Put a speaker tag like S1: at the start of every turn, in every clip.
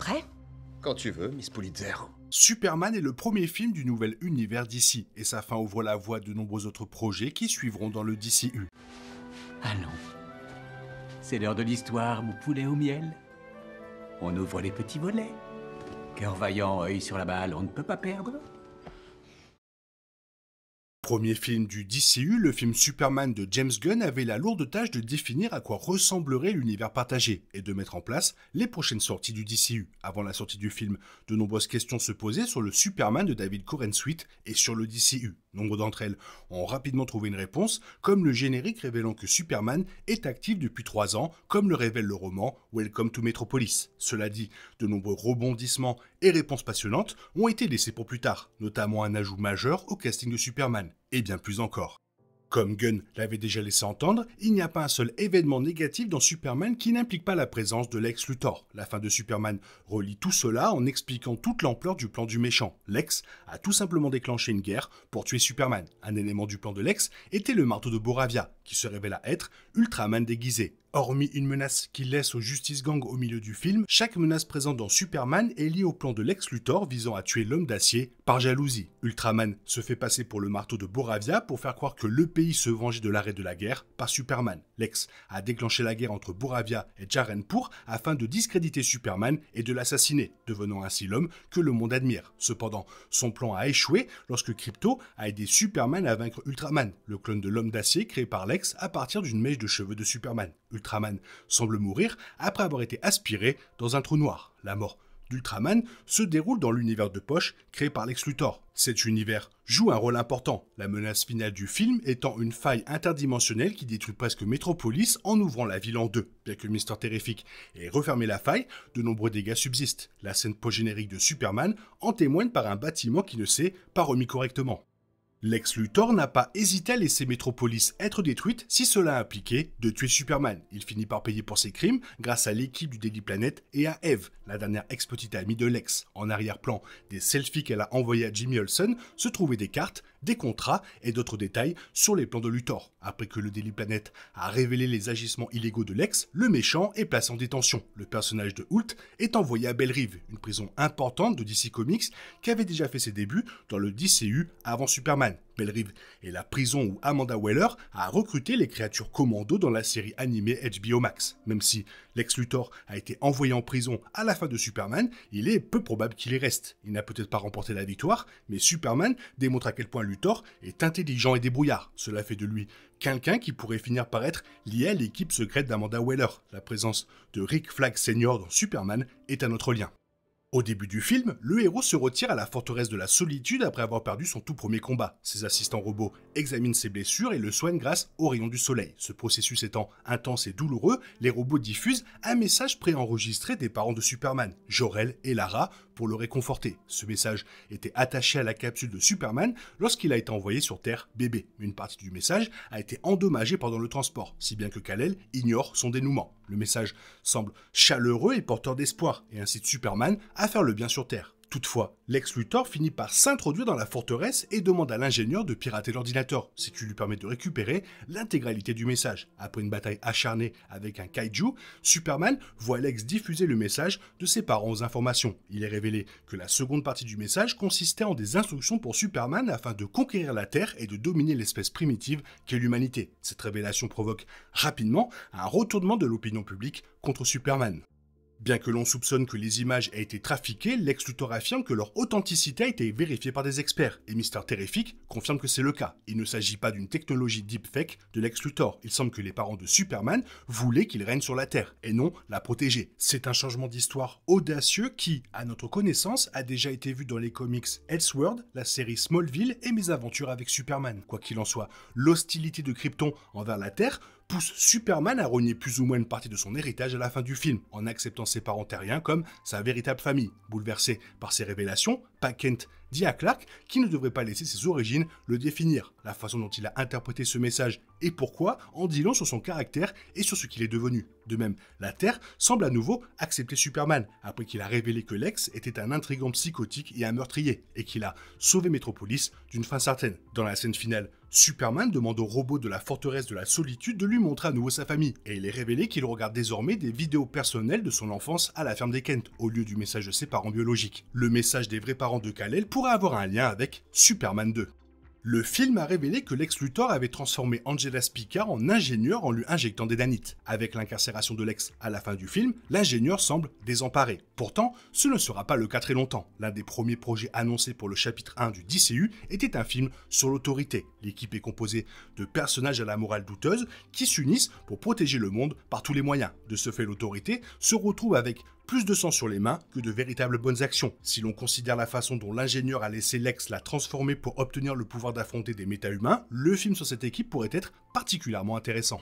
S1: Prêt?
S2: Quand tu veux, Miss Pulitzer.
S3: Superman est le premier film du nouvel univers DC, et sa fin ouvre la voie de nombreux autres projets qui suivront dans le DCU.
S4: Allons. C'est l'heure de l'histoire, mon poulet au miel. On ouvre les petits volets. Cœur vaillant, œil sur la balle, on ne peut pas perdre.
S3: Premier film du DCU, le film Superman de James Gunn avait la lourde tâche de définir à quoi ressemblerait l'univers partagé et de mettre en place les prochaines sorties du DCU. Avant la sortie du film, de nombreuses questions se posaient sur le Superman de David Corenswet et sur le DCU. Nombre d'entre elles ont rapidement trouvé une réponse, comme le générique révélant que Superman est actif depuis 3 ans, comme le révèle le roman Welcome to Metropolis. Cela dit, de nombreux rebondissements et réponses passionnantes ont été laissés pour plus tard, notamment un ajout majeur au casting de Superman, et bien plus encore. Comme Gunn l'avait déjà laissé entendre, il n'y a pas un seul événement négatif dans Superman qui n'implique pas la présence de Lex Luthor. La fin de Superman relie tout cela en expliquant toute l'ampleur du plan du méchant. Lex a tout simplement déclenché une guerre pour tuer Superman. Un élément du plan de Lex était le marteau de Boravia, qui se révéla être Ultraman déguisé. Hormis une menace qu'il laisse au Justice Gang au milieu du film, chaque menace présente dans Superman est liée au plan de Lex Luthor visant à tuer l'homme d'acier par jalousie. Ultraman se fait passer pour le marteau de Boravia pour faire croire que le pays se vengeait de l'arrêt de la guerre par Superman. Lex a déclenché la guerre entre Boravia et Jarenpur afin de discréditer Superman et de l'assassiner, devenant ainsi l'homme que le monde admire. Cependant, son plan a échoué lorsque Krypto a aidé Superman à vaincre Ultraman, le clone de l'homme d'acier créé par Lex à partir d'une mèche de cheveux de Superman. Ultraman semble mourir après avoir été aspiré dans un trou noir. La mort d'Ultraman se déroule dans l'univers de poche créé par Lex Luthor. Cet univers joue un rôle important, la menace finale du film étant une faille interdimensionnelle qui détruit presque Metropolis en ouvrant la ville en deux. Bien que Mr. Terrific ait refermé la faille, de nombreux dégâts subsistent. La scène post-générique de Superman en témoigne par un bâtiment qui ne s'est pas remis correctement. Lex Luthor n'a pas hésité à laisser Metropolis être détruite si cela impliquait de tuer Superman. Il finit par payer pour ses crimes grâce à l'équipe du Daily Planet et à Eve, la dernière ex-petite amie de Lex. En arrière-plan des selfies qu'elle a envoyés à Jimmy Olsen se trouvaient des cartes, des contrats et d'autres détails sur les plans de Luthor. Après que le Daily Planet a révélé les agissements illégaux de Lex, le méchant est placé en détention. Le personnage de Hult est envoyé à Belle Rive, une prison importante de DC Comics qui avait déjà fait ses débuts dans le DCU avant Superman. Belle Rive est la prison où Amanda Waller a recruté les créatures commando dans la série animée HBO Max. Même si Lex Luthor a été envoyé en prison à la fin de Superman, il est peu probable qu'il y reste. Il n'a peut-être pas remporté la victoire, mais Superman démontre à quel point Luthor est intelligent et débrouillard. Cela fait de lui quelqu'un qui pourrait finir par être lié à l'équipe secrète d'Amanda Waller. La présence de Rick Flag Sr. dans Superman est un autre lien. Au début du film, le héros se retire à la forteresse de la solitude après avoir perdu son tout premier combat. Ses assistants robots examinent ses blessures et le soignent grâce aux rayons du soleil. Ce processus étant intense et douloureux, les robots diffusent un message préenregistré des parents de Superman, Jor-El et Lara, pour le réconforter. Ce message était attaché à la capsule de Superman lorsqu'il a été envoyé sur Terre bébé. Une partie du message a été endommagée pendant le transport, si bien que Kal-El ignore son dénouement. Le message semble chaleureux et porteur d'espoir, et incite Superman à faire le bien sur Terre. Toutefois, Lex Luthor finit par s'introduire dans la forteresse et demande à l'ingénieur de pirater l'ordinateur, ce qui lui permet de récupérer l'intégralité du message. Après une bataille acharnée avec un kaiju, Superman voit Lex diffuser le message de ses parents aux informations. Il est révélé que la seconde partie du message consistait en des instructions pour Superman afin de conquérir la Terre et de dominer l'espèce primitive qu'est l'humanité. Cette révélation provoque rapidement un retournement de l'opinion publique contre Superman. Bien que l'on soupçonne que les images aient été trafiquées, Lex Luthor affirme que leur authenticité a été vérifiée par des experts, et Mr. Terrific confirme que c'est le cas. Il ne s'agit pas d'une technologie deepfake de Lex Luthor. Il semble que les parents de Superman voulaient qu'il règne sur la Terre, et non la protéger. C'est un changement d'histoire audacieux qui, à notre connaissance, a déjà été vu dans les comics Elseworld, la série Smallville et Mes aventures avec Superman. Quoi qu'il en soit, l'hostilité de Krypton envers la Terre pousse Superman à renier plus ou moins une partie de son héritage à la fin du film, en acceptant ses parents terriens comme sa véritable famille. Bouleversé par ces révélations, Pa Kent dit à Clark qu'il ne devrait pas laisser ses origines le définir. La façon dont il a interprété ce message et pourquoi en dit long sur son caractère et sur ce qu'il est devenu. De même, la Terre semble à nouveau accepter Superman, après qu'il a révélé que Lex était un intrigant psychotique et un meurtrier, et qu'il a sauvé Metropolis d'une fin certaine. Dans la scène finale, Superman demande au robot de la forteresse de la solitude de lui montrer à nouveau sa famille, et il est révélé qu'il regarde désormais des vidéos personnelles de son enfance à la ferme des Kent, au lieu du message de ses parents biologiques. Le message des vrais parents de Kal-El pourrait avoir un lien avec Superman 2. Le film a révélé que Lex Luthor avait transformé Angela Picard en ingénieur en lui injectant des nanites. Avec l'incarcération de Lex à la fin du film, l'ingénieur semble désemparé. Pourtant, ce ne sera pas le cas très longtemps. L'un des premiers projets annoncés pour le chapitre 1 du DCU était un film sur l'autorité. L'équipe est composée de personnages à la morale douteuse qui s'unissent pour protéger le monde par tous les moyens. De ce fait, l'autorité se retrouve avec plus de sang sur les mains que de véritables bonnes actions. Si l'on considère la façon dont l'ingénieur a laissé Lex la transformer pour obtenir le pouvoir d'affronter des méta-humains, le film sur cette équipe pourrait être particulièrement intéressant.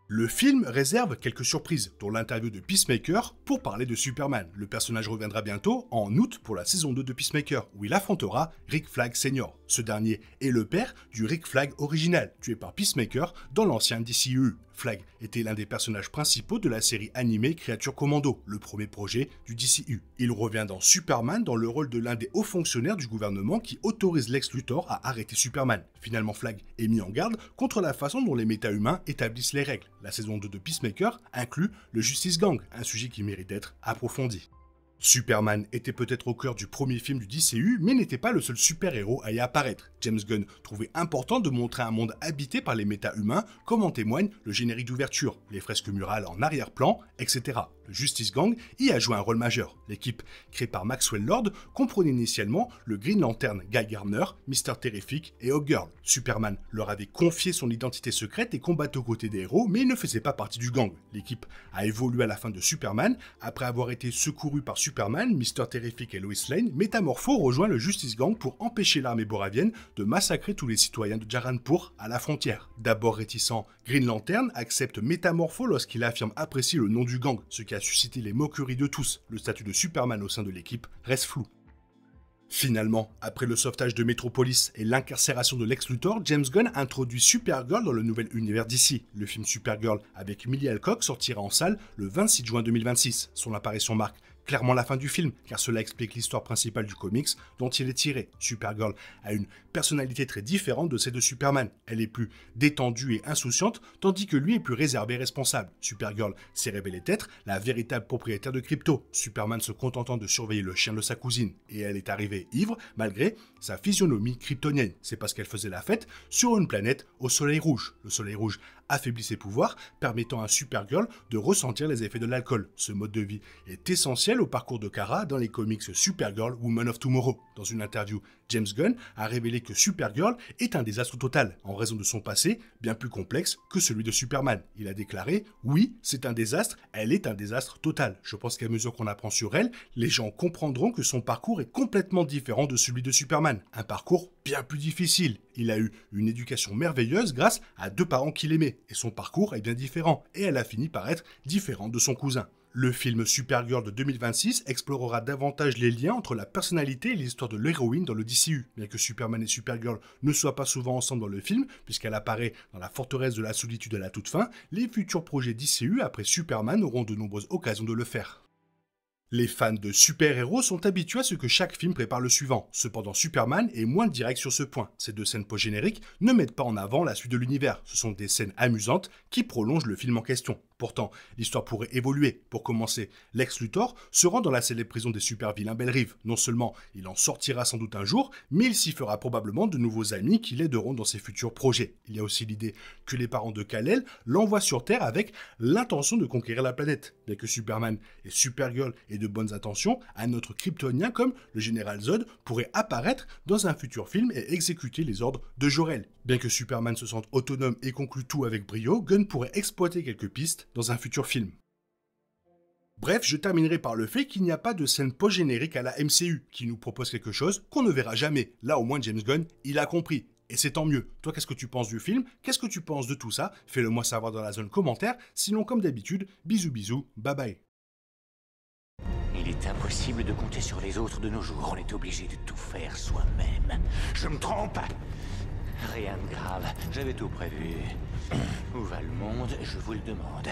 S3: Le film réserve quelques surprises, dont l'interview de Peacemaker pour parler de Superman. Le personnage reviendra bientôt, en août, pour la saison 2 de Peacemaker, où il affrontera Rick Flag Sr. Ce dernier est le père du Rick Flag original, tué par Peacemaker dans l'ancien DCU. Flag était l'un des personnages principaux de la série animée Créature Commando, le premier projet du DCU. Il revient dans Superman dans le rôle de l'un des hauts fonctionnaires du gouvernement qui autorise Lex Luthor à arrêter Superman. Finalement, Flag est mis en garde contre la façon dont les méta-humains établissent les règles. La saison 2 de Peacemaker inclut le Justice Gang, un sujet qui mérite d'être approfondi. Superman était peut-être au cœur du premier film du DCU, mais n'était pas le seul super-héros à y apparaître. James Gunn trouvait important de montrer un monde habité par les méta-humains, comme en témoigne le générique d'ouverture, les fresques murales en arrière-plan, etc. Le Justice Gang y a joué un rôle majeur. L'équipe, créée par Maxwell Lord, comprenait initialement le Green Lantern Guy Gardner, Mr. Terrific et Hawkgirl. Superman leur avait confié son identité secrète et combattait aux côtés des héros, mais il ne faisait pas partie du gang. L'équipe a évolué à la fin de Superman, après avoir été secouru par Superman, Mr. Terrific et Lois Lane, Métamorpho rejoint le Justice Gang pour empêcher l'armée boravienne de massacrer tous les citoyens de Jaranpur à la frontière. D'abord réticent, Green Lantern accepte Métamorpho lorsqu'il affirme apprécier le nom du gang, ce qui a suscité les moqueries de tous. Le statut de Superman au sein de l'équipe reste flou. Finalement, après le sauvetage de Metropolis et l'incarcération de Lex Luthor, James Gunn introduit Supergirl dans le nouvel univers d'ici. Le film Supergirl avec Millie Alcock sortira en salle le 26 juin 2026. Son apparition marque clairement la fin du film, car cela explique l'histoire principale du comics dont il est tiré. Supergirl a une personnalité très différente de celle de Superman. Elle est plus détendue et insouciante, tandis que lui est plus réservé et responsable. Supergirl s'est révélée être la véritable propriétaire de Krypto, Superman se contentant de surveiller le chien de sa cousine. Et elle est arrivée ivre, malgré sa physionomie kryptonienne. C'est parce qu'elle faisait la fête sur une planète au soleil rouge. Le soleil rouge affaiblit ses pouvoirs, permettant à Supergirl de ressentir les effets de l'alcool. Ce mode de vie est essentiel au parcours de Kara dans les comics Supergirl Woman of Tomorrow. Dans une interview, James Gunn a révélé que Supergirl est un désastre total, en raison de son passé bien plus complexe que celui de Superman. Il a déclaré « Oui, c'est un désastre, elle est un désastre total. Je pense qu'à mesure qu'on apprend sur elle, les gens comprendront que son parcours est complètement différent de celui de Superman. Un parcours bien plus difficile. Il a eu une éducation merveilleuse grâce à 2 parents qu'il aimait, et son parcours est bien différent, et elle a fini par être différente de son cousin. » Le film Supergirl de 2026 explorera davantage les liens entre la personnalité et l'histoire de l'héroïne dans le DCU. Bien que Superman et Supergirl ne soient pas souvent ensemble dans le film, puisqu'elle apparaît dans la forteresse de la solitude à la toute fin, les futurs projets DCU après Superman auront de nombreuses occasions de le faire. Les fans de super-héros sont habitués à ce que chaque film prépare le suivant. Cependant, Superman est moins direct sur ce point. Ces 2 scènes post-génériques ne mettent pas en avant la suite de l'univers. Ce sont des scènes amusantes qui prolongent le film en question. Pourtant, l'histoire pourrait évoluer. Pour commencer, Lex Luthor se rend dans la célèbre prison des super-vilains Belle Rive. Non seulement il en sortira sans doute un jour, mais il s'y fera probablement de nouveaux amis qui l'aideront dans ses futurs projets. Il y a aussi l'idée que les parents de Kal-El l'envoient sur Terre avec l'intention de conquérir la planète. Bien que Superman et Supergirl aient de bonnes intentions, un autre kryptonien comme le général Zod pourrait apparaître dans un futur film et exécuter les ordres de Jor-El. Bien que Superman se sente autonome et conclue tout avec brio, Gunn pourrait exploiter quelques pistes dans un futur film. Bref, je terminerai par le fait qu'il n'y a pas de scène post-générique à la MCU, qui nous propose quelque chose qu'on ne verra jamais. Là, au moins, James Gunn, il a compris. Et c'est tant mieux. Toi, qu'est-ce que tu penses du film? Qu'est-ce que tu penses de tout ça? Fais-le moi savoir dans la zone commentaire. Sinon, comme d'habitude, bisous bisous, bye bye.
S4: Il est
S1: est impossible de compter sur les autres de nos jours. On est obligé de tout faire soi-même. Je me trompe? Rien de grave, j'avais tout prévu. Où va le monde, je vous le demande.